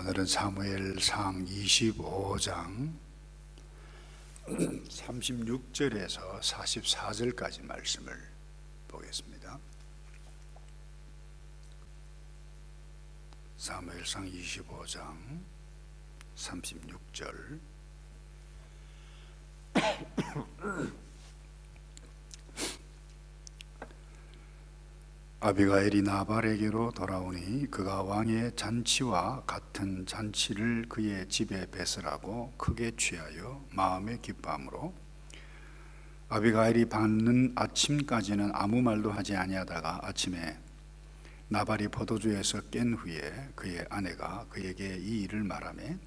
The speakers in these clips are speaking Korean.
오늘은 사무엘상 25장 36절에서 44절까지 말씀을 보겠습니다. 사무엘상 25장 36절 아비가일이 나발에게로 돌아오니 그가 왕의 잔치와 같은 잔치를 그의 집에 베풀라고 크게 취하여 마음에 기뻐함으로 아비가일이 받는 아침까지는 아무 말도 하지 아니하다가 아침에 나발이 포도주에서 깬 후에 그의 아내가 그에게 이 일을 말하매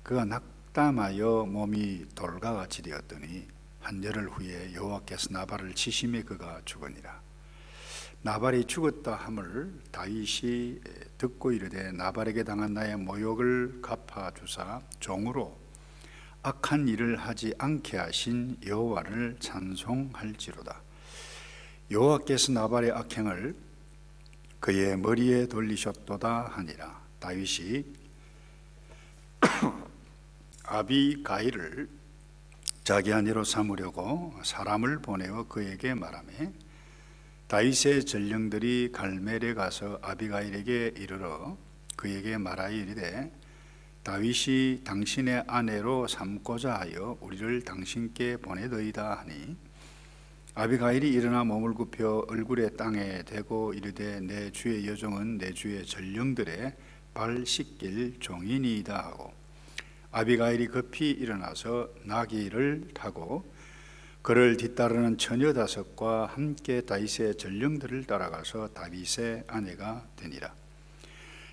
그가 낙담하여 몸이 돌과 같이 되었더니 한열흘 후에 여호와께서 나발을 치심에 그가 죽으니라. 나발이 죽었다 함을 다윗이 듣고 이르되 나발에게 당한 나의 모욕을 갚아주사 종으로 악한 일을 하지 않게 하신 여호와를 찬송할지로다. 여호와께서 나발의 악행을 그의 머리에 돌리셨도다 하니라. 다윗이 아비가일을 자기 아내로 삼으려고 사람을 보내어 그에게 말하매 다윗의 전령들이 갈멜에 가서 아비가일에게 이르러 그에게 말하여 이르되 다윗이 당신의 아내로 삼고자 하여 우리를 당신께 보내더이다 하니 아비가일이 일어나 몸을 굽혀 얼굴에 땅에 대고 이르되 내 주의 여종은 내 주의 전령들의 발 씻길 종이니이다 하고 아비가일이 급히 일어나서 나귀를 타고 그를 뒤따르는 처녀 다섯과 함께 다윗의 전령들을 따라가서 다윗의 아내가 되니라.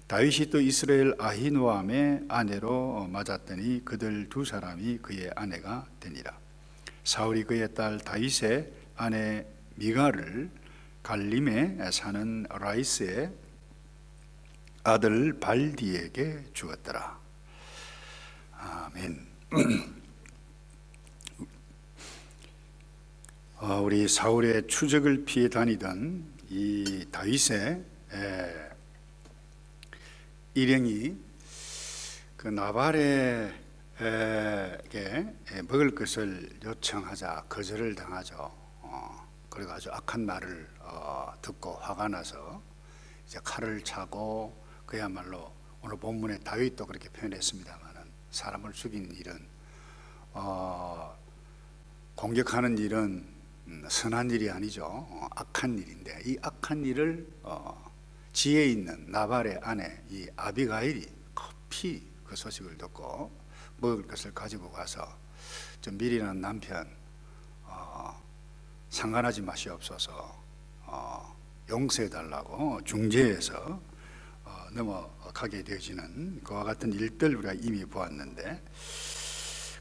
다윗이 또 이스라엘 아히노암의 아내로 맞았더니 그들 두 사람이 그의 아내가 되니라. 사울이 그의 딸 다윗의 아내 미갈을 갈림에 사는 라이스의 아들 발디에게 주었더라. 아멘. 우리 사울의 추적을 피해 다니던 이 다윗의 일행이 그 나발에게 먹을 것을 요청하자 거절을 당하죠. 그래가지고 악한 말을 듣고 화가 나서 이제 칼을 차고 그야말로 오늘 본문에 다윗도 그렇게 표현했습니다만은 사람을 죽이는 일은 공격하는 일은 선한 일이 아니죠. 악한 일인데 이 악한 일을 지혜 있는 나발의 아내 이 아비가일이 급히 그 소식을 듣고 먹을 것을 가지고 가서 좀 미련한 남편 상관하지 마시옵소서 용서해 달라고 중재해서 넘어가게 되어지는 그와 같은 일들 우리가 이미 보았는데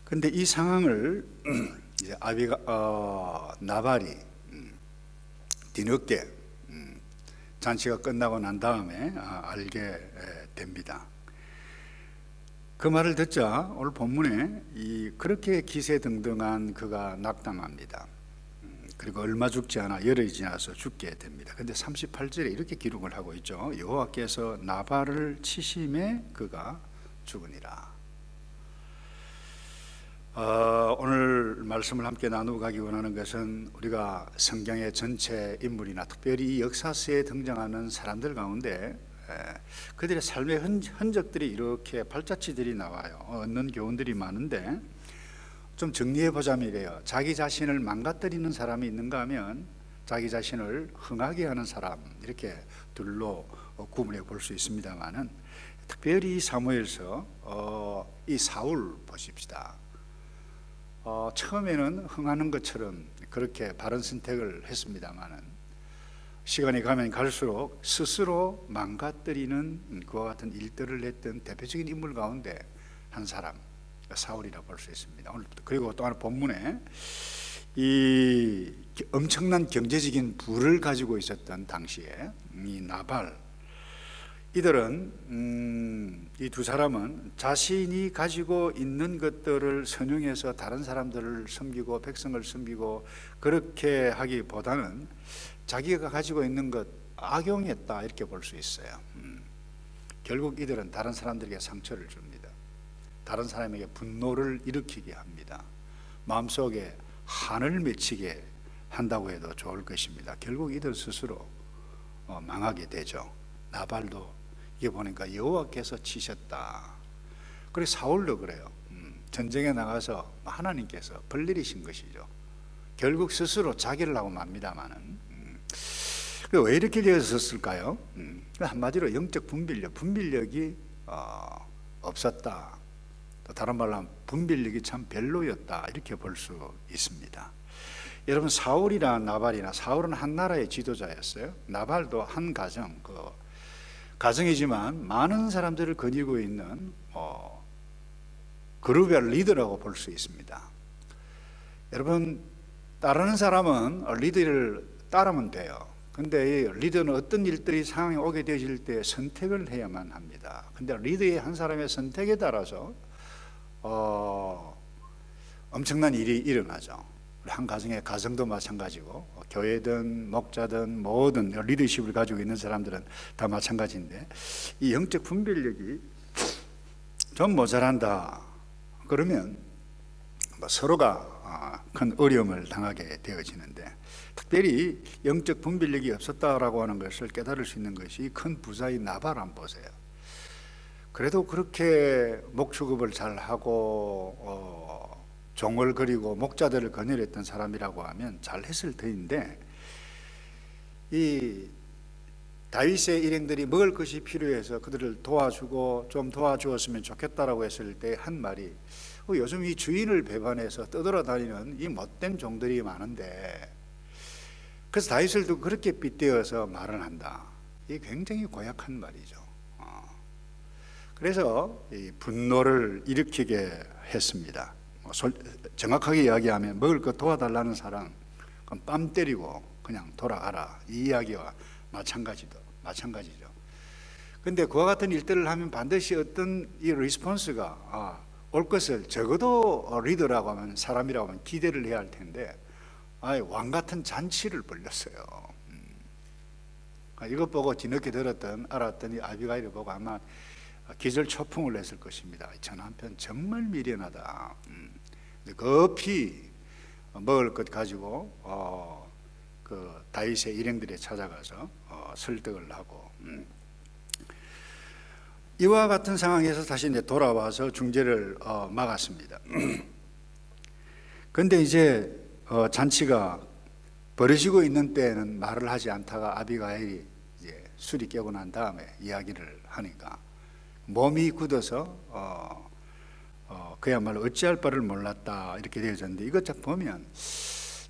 근데 이 상황을 이제 나발이 뒤늦게 잔치가 끝나고 난 다음에 알게 됩니다. 그 말을 듣자 오늘 본문에 그렇게 기세등등한 그가 낙담합니다. 그리고 얼마 죽지 않아 열흘이 지나서 죽게 됩니다. 근데 38절에 이렇게 기록을 하고 있죠. 여호와께서 나발을 치심에 그가 죽으니라. 오늘 말씀을 함께 나누고 가기 원하는 것은 우리가 성경의 전체 인물이나 특별히 이 역사서에 등장하는 사람들 가운데 그들의 삶의 흔적들이 이렇게 발자취들이 나와요. 얻는 교훈들이 많은데 좀 정리해 보자면 이래요. 자기 자신을 망가뜨리는 사람이 있는가 하면 자기 자신을 흥하게 하는 사람 이렇게 둘로 구분해 볼 수 있습니다만은 특별히 사무엘서 이 사울 보십시다. 처음에는 흥하는 것처럼 그렇게 바른 선택을 했습니다마는 시간이 가면 갈수록 스스로 망가뜨리는 그와 같은 일들을 했던 대표적인 인물 가운데 한 사람 사울이라 볼 수 있습니다. 오늘 그리고 또 하나 본문에 이 엄청난 경제적인 부를 가지고 있었던 당시에 이 나발 이들은 이 두 사람은 자신이 가지고 있는 것들을 선용해서 다른 사람들을 섬기고 백성을 섬기고 그렇게 하기보다는 자기가 가지고 있는 것 악용했다 이렇게 볼 수 있어요. 결국 이들은 다른 사람들에게 상처를 줍니다. 다른 사람에게 분노를 일으키게 합니다. 마음속에 한을 맺히게 한다고 해도 좋을 것입니다. 결국 이들 스스로 망하게 되죠. 나발도 이게 보니까 여호와께서 치셨다. 그리고 사울도 그래요. 전쟁에 나가서 하나님께서 벌내리신 것이죠. 결국 스스로 자기를 하고 맙니다마는 왜 이렇게 되었을까요? 한마디로 영적 분별력이 없었다. 또 다른 말로 하면 분별력이 참 별로였다, 이렇게 볼 수 있습니다. 여러분, 사울이나 나발이나, 사울은 한 나라의 지도자였어요. 나발도 한 가정이지만 많은 사람들을 거느리고 있는 그룹의 리더라고 볼 수 있습니다. 여러분, 따르는 사람은 리더를 따르면 돼요. 근데 리더는 어떤 일들이 상황이 오게 되질 때 선택을 해야만 합니다. 근데 리더의 한 사람의 선택에 따라서 엄청난 일이 일어나죠. 한 가정도 마찬가지고, 교회든 목자든 모든 리더십을 가지고 있는 사람들은 다 마찬가지인데, 이 영적 분별력이 좀 모자란다 그러면 서로가 큰 어려움을 당하게 되어지는데, 특별히 영적 분별력이 없었다라고 하는 것을 깨달을 수 있는 것이 큰 부자인 나발 한번 보세요. 그래도 그렇게 목축업을 잘하고 종을 그리고 목자들을 거느렸던 사람이라고 하면 잘했을 터인데, 이 다윗의 일행들이 먹을 것이 필요해서 그들을 도와주고 좀 도와주었으면 좋겠다라고 했을 때 한 말이, 요즘 이 주인을 배반해서 떠돌아다니는 이 못된 종들이 많은데, 그래서 다윗을 두고 그렇게 빗대어서 말을 한다. 이게 굉장히 고약한 말이죠. 그래서 이 분노를 일으키게 했습니다. 정확하게 이야기하면 먹을 것 도와달라는 사람 그럼 뺨 때리고 그냥 돌아가라, 이 이야기와 마찬가지죠. 근데 그와 같은 일들을 하면 반드시 어떤 이 리스폰스가 올 것을, 적어도 리더라고 하면, 사람이라고 하면 기대를 해야 할 텐데, 왕 같은 잔치를 벌렸어요. 이것 보고 뒤늦게 알았던 이 아비가일을 보고 아마 기절초풍을 했을 것입니다. 저 남편 정말 미련하다. 급히 먹을 것 가지고 그 다윗의 일행들이 찾아가서 설득을 하고, 이와 같은 상황에서 다시 이제 돌아와서 중재를 막았습니다. 그런데 이제 잔치가 벌어지고 있는 때에는 말을 하지 않다가 아비가일이 이제 술이 깨고 난 다음에 이야기를 하니까 몸이 굳어서 그야말로 어찌할 바를 몰랐다, 이렇게 되어졌는데, 이것 딱 보면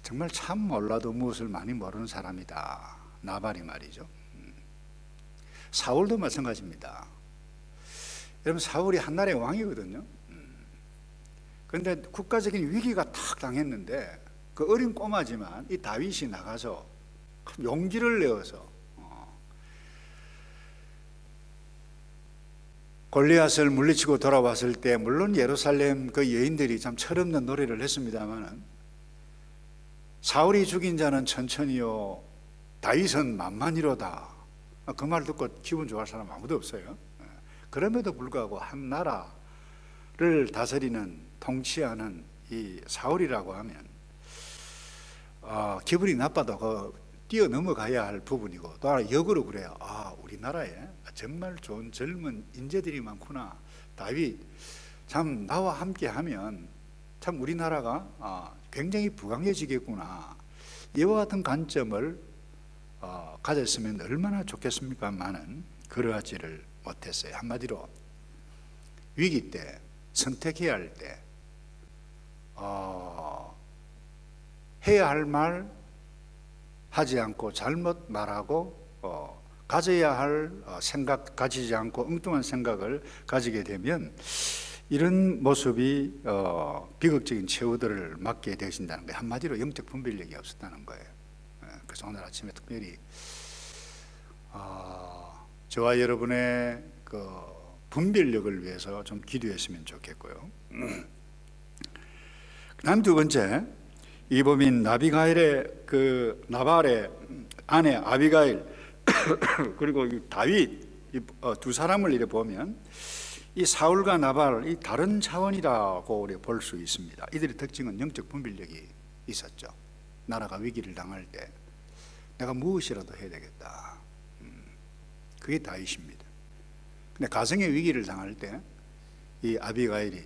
정말 참 몰라도 무엇을 많이 모르는 사람이다, 나발이 말이죠. 사울도 마찬가지입니다. 여러분, 사울이 한나라의 왕이거든요. 그런데 국가적인 위기가 탁 당했는데, 그 어린 꼬마지만 이 다윗이 나가서 용기를 내어서 골리앗을 물리치고 돌아왔을 때, 물론 예루살렘 그 여인들이 참 철없는 노래를 했습니다마는, 사울이 죽인 자는 천천히요 다윗은 만만히로다, 그 말 듣고 기분 좋아할 사람 아무도 없어요. 그럼에도 불구하고 한 나라를 다스리는, 통치하는 이 사울이라고 하면 기분이 나빠도 뛰어넘어가야 할 부분이고, 또 하나 역으로 그래요. 우리나라에 정말 좋은 젊은 인재들이 많구나, 다윗 참 나와 함께 하면 참 우리나라가 굉장히 부강해지겠구나, 이와 같은 관점을 가졌으면 얼마나 좋겠습니까만은 그러하지를 못했어요. 한마디로 위기 때, 선택해야 할 때 해야 할 말 하지 않고 잘못 말하고, 가져야 할 생각 가지지 않고 엉뚱한 생각을 가지게 되면, 이런 모습이 비극적인 최후들을 맞게 되신다는 거예요. 한마디로 영적 분별력이 없었다는 거예요. 그래서 오늘 아침에 특별히 저와 여러분의 그 분별력을 위해서 좀 기도했으면 좋겠고요. 그다음 두 번째, 이범인 나발의 나발의 아내 아비가일 그리고 다윗, 두 사람을 이렇게 보면 이 사울과 나발 이 다른 차원이라고 우리가 볼 수 있습니다. 이들의 특징은 영적 분별력이 있었죠. 나라가 위기를 당할 때 내가 무엇이라도 해야 되겠다. 그게 다윗입니다. 근데 가정의 위기를 당할 때 이 아비가일이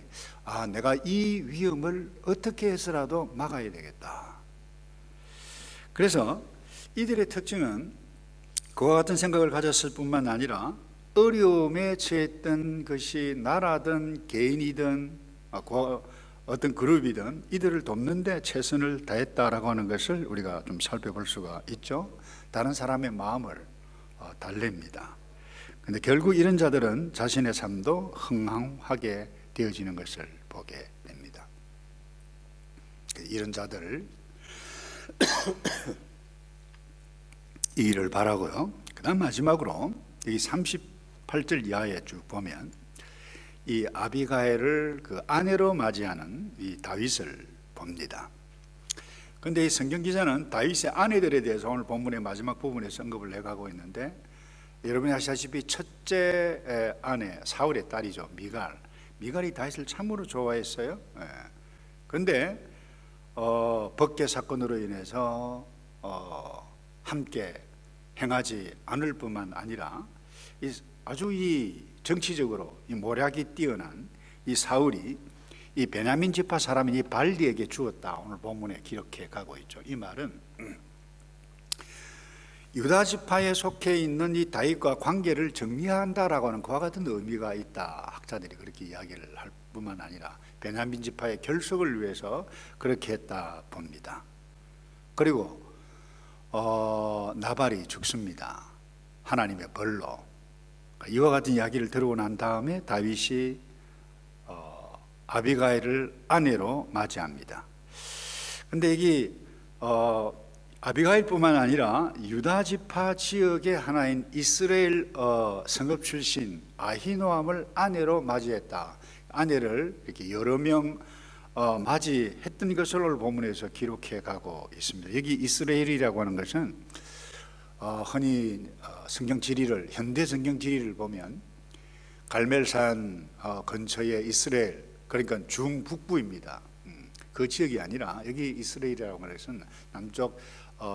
내가 이 위험을 어떻게 해서라도 막아야 되겠다. 그래서 이들의 특징은 그와 같은 생각을 가졌을 뿐만 아니라 어려움에 처했던 것이 나라든 개인이든 어떤 그룹이든 이들을 돕는 데 최선을 다했다라고 하는 것을 우리가 좀 살펴볼 수가 있죠. 다른 사람의 마음을 달랩니다. 근데 결국 이런 자들은 자신의 삶도 흥황하게 되어지는 것을 보게 됩니다. 이런 자들 이 일을 바라고요. 그 다음 마지막으로 여기 38절 이하에 쭉 보면 이 아비가일을 그 아내로 맞이하는 이 다윗을 봅니다. 그런데 이 성경 기자는 다윗의 아내들에 대해서 오늘 본문의 마지막 부분에서 언급을 해가고 있는데, 여러분이 아시다시피 첫째 아내 사울의 딸이죠. 미갈이 다윗을 참으로 좋아했어요. 그런데 법계 사건으로 인해서 함께 행하지 않을 뿐만 아니라 아주 이 정치적으로 이 모략이 뛰어난 이 사울이 이 베냐민 지파 사람인 이 발디에게 주었다. 오늘 본문에 기록해 가고 있죠. 이 말은 유다 지파에 속해 있는 이 다윗과 관계를 정리한다라고 하는 그와 같은 의미가 있다. 학자들이 그렇게 이야기를 할 뿐만 아니라 베냐민 지파의 결속을 위해서 그렇게 했다 봅니다. 그리고 나발이 죽습니다. 하나님의 벌로. 이와 같은 이야기를 들어오고 난 다음에 다윗이 아비가일을 아내로 맞이합니다. 그런데 이게 아비가일뿐만 아니라 유다 지파 지역의 하나인 이스라엘 성읍 출신 아히노함을 아내로 맞이했다. 아내를 이렇게 여러 명 맞이했던 것을 오늘 본문에서 기록해 가고 있습니다. 여기 이스라엘이라고 하는 것은 흔히 성경 지리를, 현대 성경 지리를 보면 갈멜산 근처의 이스라엘, 그러니까 중북부입니다. 그 지역이 아니라 여기 이스라엘이라고 하는 것은 남쪽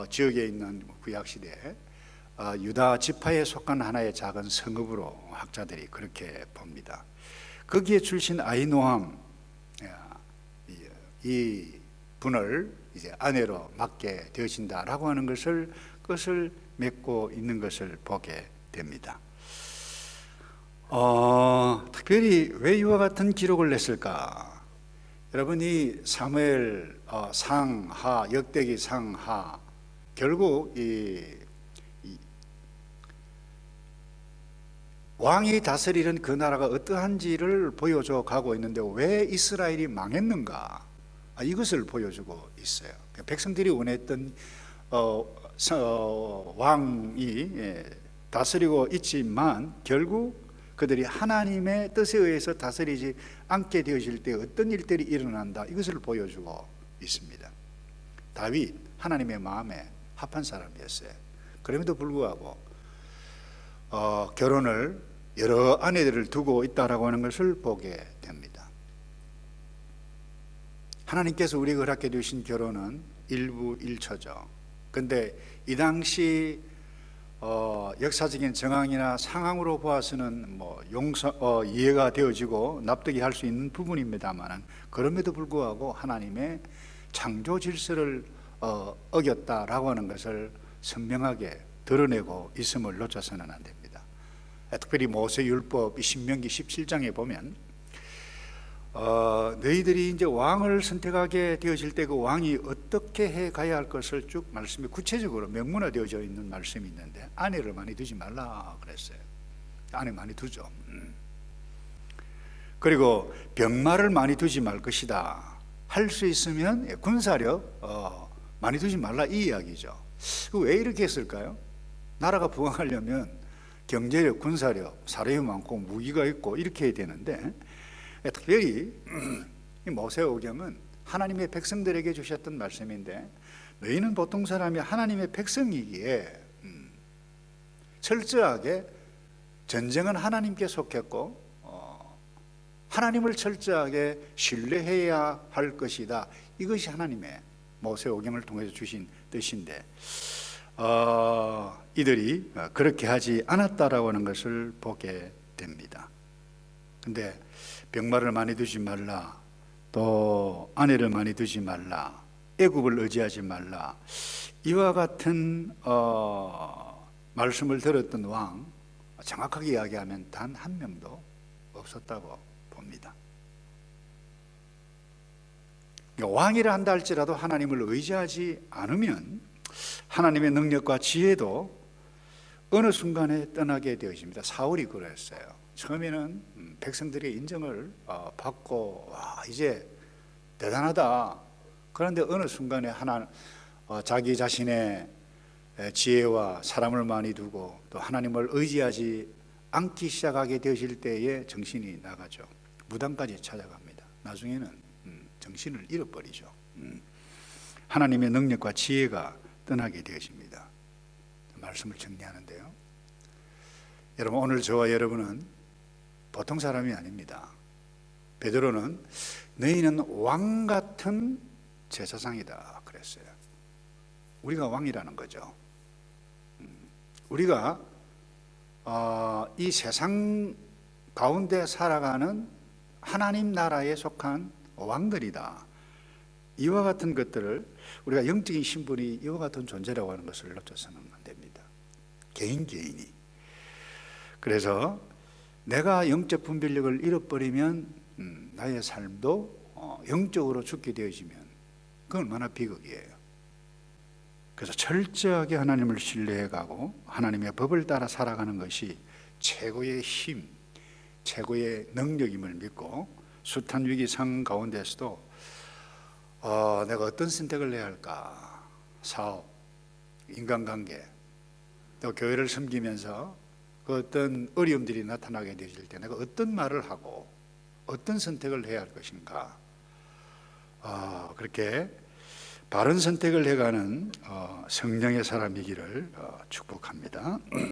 지역에 있는 구약시대 유다 지파에 속한 하나의 작은 성읍으로 학자들이 그렇게 봅니다. 거기에 출신 아히노함 이 분을 이제 아내로 맡게 되어진다라고 하는 것을 맺고 있는 것을 보게 됩니다. 특별히 왜 이와 같은 기록을 냈을까? 여러분이 사무엘 상하, 역대기 상하, 결국 이 왕이 다스리는 그 나라가 어떠한지를 보여줘 가고 있는데 왜 이스라엘이 망했는가? 이것을 보여주고 있어요. 백성들이 원했던 왕이 다스리고 있지만 결국 그들이 하나님의 뜻에 의해서 다스리지 않게 되어질 때 어떤 일들이 일어난다, 이것을 보여주고 있습니다. 다윗 하나님의 마음에 합한 사람이었어요. 그럼에도 불구하고 결혼을 여러 아내들을 두고 있다라고 하는 것을 보게 됩니다. 하나님께서 우리에게 허락해 주신 결혼은 일부 일처죠. 그런데 이 당시 역사적인 정황이나 상황으로 보아서는 이해가 되어지고 납득이 할 수 있는 부분입니다만, 그럼에도 불구하고 하나님의 창조 질서를 어겼다라고 하는 것을 선명하게 드러내고 있음을 놓쳐서는 안 됩니다. 특별히 모세율법 신명기 17장에 보면 너희들이 이제 왕을 선택하게 되어질 때 그 왕이 어떻게 해 가야 할 것을 쭉 말씀이 구체적으로 명문화되어져 있는 말씀이 있는데, 아내를 많이 두지 말라 그랬어요. 아내 많이 두죠. 그리고 병마를 많이 두지 말 것이다. 할 수 있으면 군사력 많이 두지 말라, 이 이야기죠. 왜 이렇게 했을까요? 나라가 부강하려면 경제력, 군사력, 사람이 많고 무기가 있고 이렇게 해야 되는데, 특별히 이 모세오경은 하나님의 백성들에게 주셨던 말씀인데, 너희는 보통 사람이 하나님의 백성이기에 철저하게 전쟁은 하나님께 속했고 하나님을 철저하게 신뢰해야 할 것이다. 이것이 하나님의 모세오경을 통해서 주신 뜻인데 이들이 그렇게 하지 않았다라고 하는 것을 보게 됩니다. 근데 병마를 많이 두지 말라, 또 아내를 많이 두지 말라, 애굽을 의지하지 말라, 이와 같은 말씀을 들었던 왕, 정확하게 이야기하면 단 한 명도 없었다고 봅니다. 왕이라 한다 할지라도 하나님을 의지하지 않으면 하나님의 능력과 지혜도 어느 순간에 떠나게 되어집니다. 사울이 그랬어요. 처음에는 백성들의 인정을 받고 이제 대단하다. 그런데 어느 순간에 자기 자신의 지혜와 사람을 많이 두고 또 하나님을 의지하지 않기 시작하게 되실 때에 정신이 나가죠. 무당까지 찾아갑니다. 나중에는 정신을 잃어버리죠. 하나님의 능력과 지혜가 떠나게 되어집니다. 말씀을 정리하는데요, 여러분, 오늘 저와 여러분은 보통 사람이 아닙니다. 베드로는 너희는 왕 같은 제사장이다 그랬어요. 우리가 왕이라는 거죠. 우리가 이 세상 가운데 살아가는 하나님 나라에 속한 왕들이다. 이와 같은 것들을 우리가 영적인 신분이 이와 같은 존재라고 하는 것을 놓쳐서는 안 됩니다. 개인이. 그래서 내가 영적 분별력을 잃어버리면 나의 삶도 영적으로 죽게 되어지면 그건 얼마나 비극이에요. 그래서 철저하게 하나님을 신뢰해가고 하나님의 법을 따라 살아가는 것이 최고의 힘, 최고의 능력임을 믿고 숱한 위기 상황 가운데서도 내가 어떤 선택을 해야 할까? 사업, 인간관계, 또 교회를 섬기면서 그 어떤 어려움들이 나타나게 되실 때 내가 어떤 말을 하고 어떤 선택을 해야 할 것인가? 그렇게 바른 선택을 해가는 성령의 사람이기를 축복합니다.